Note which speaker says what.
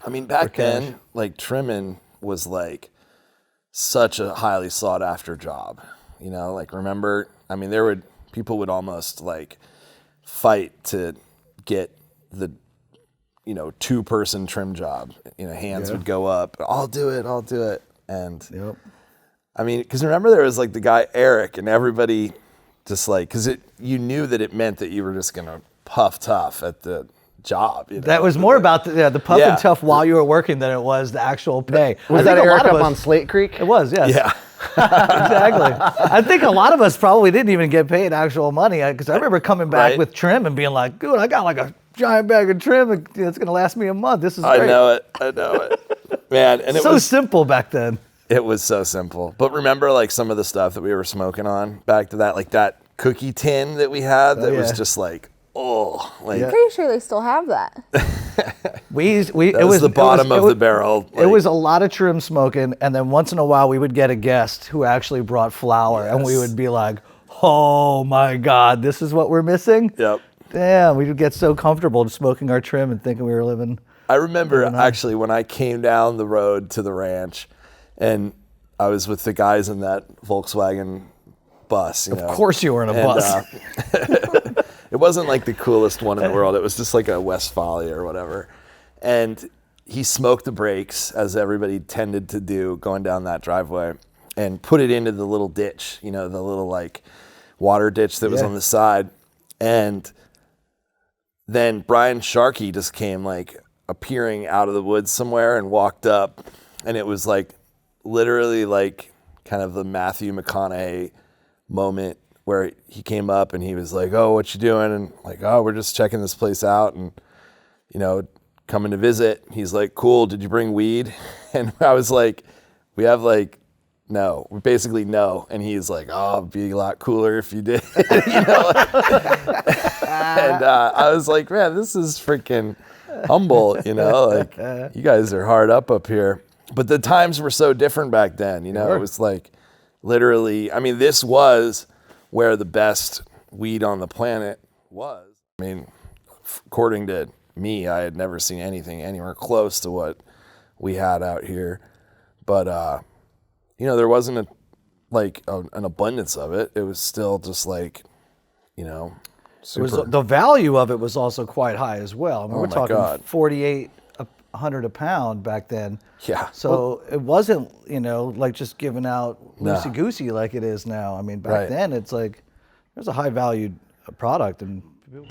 Speaker 1: I mean, back then, like trimming was like such a highly sought after job. You know, like remember, I mean, people would almost like fight to get the, 2-person trim job. Hands would go up. I'll do it. And I mean, because remember there was like the guy Eric, and everybody just like, because you knew that it meant that you were just gonna puff tough at the job.
Speaker 2: That was more about the puff and tough while you were working than it was the actual pay.
Speaker 3: Was that Eric up on Slate Creek?
Speaker 2: It was, yes.
Speaker 1: Yeah.
Speaker 2: Exactly. I think a lot of us probably didn't even get paid actual money, because I remember coming back with trim and being like, "Dude, I got like a giant bag of trim. It's gonna last me a month. This is great."
Speaker 1: I know it, man. And it
Speaker 2: so
Speaker 1: was
Speaker 2: simple back then.
Speaker 1: It was so simple. But remember, like some of the stuff that we were smoking on back to that, like that cookie tin that we had that was just like,
Speaker 4: Pretty sure they still have that.
Speaker 1: It was the bottom of the barrel.
Speaker 2: It was a lot of trim smoking, and then once in a while we would get a guest who actually brought flour, and we would be like, "Oh my God, this is what we're missing."
Speaker 1: Yep.
Speaker 2: Damn, we would get so comfortable smoking our trim and thinking we were living.
Speaker 1: I remember actually when I came down the road to the ranch, and I was with the guys in that Volkswagen bus.
Speaker 2: Of course you were in a bus.
Speaker 1: It wasn't like the coolest one in the world. It was just like a Westfalia or whatever. And he smoked the brakes, as everybody tended to do going down that driveway, and put it into the little ditch, the little like water ditch that was on the side. And then Brian Sharkey just came like appearing out of the woods somewhere and walked up. And it was like literally like kind of the Matthew McConaughey moment where he came up and he was like, "Oh, what you doing?" And like, "Oh, we're just checking this place out and, coming to visit." He's like, "Cool, did you bring weed?" And I was like, "We have like, no, we basically no." And he's like, "Oh, it'd be a lot cooler if you did." And I was like, "Man, this is freaking Humboldt, like you guys are hard up here." But the times were so different back then, It was like literally, I mean, this was where the best weed on the planet was. I mean, according to me, I had never seen anything anywhere close to what we had out here. But, there wasn't an abundance of it. It was still just like, super.
Speaker 2: The value of it was also quite high as well. I mean, we're talking
Speaker 1: God.
Speaker 2: $4,800 a pound back then.
Speaker 1: Yeah.
Speaker 2: So it wasn't, like just giving out loosey-goosey like it is now. I mean, back then it's like there's a high valued product and people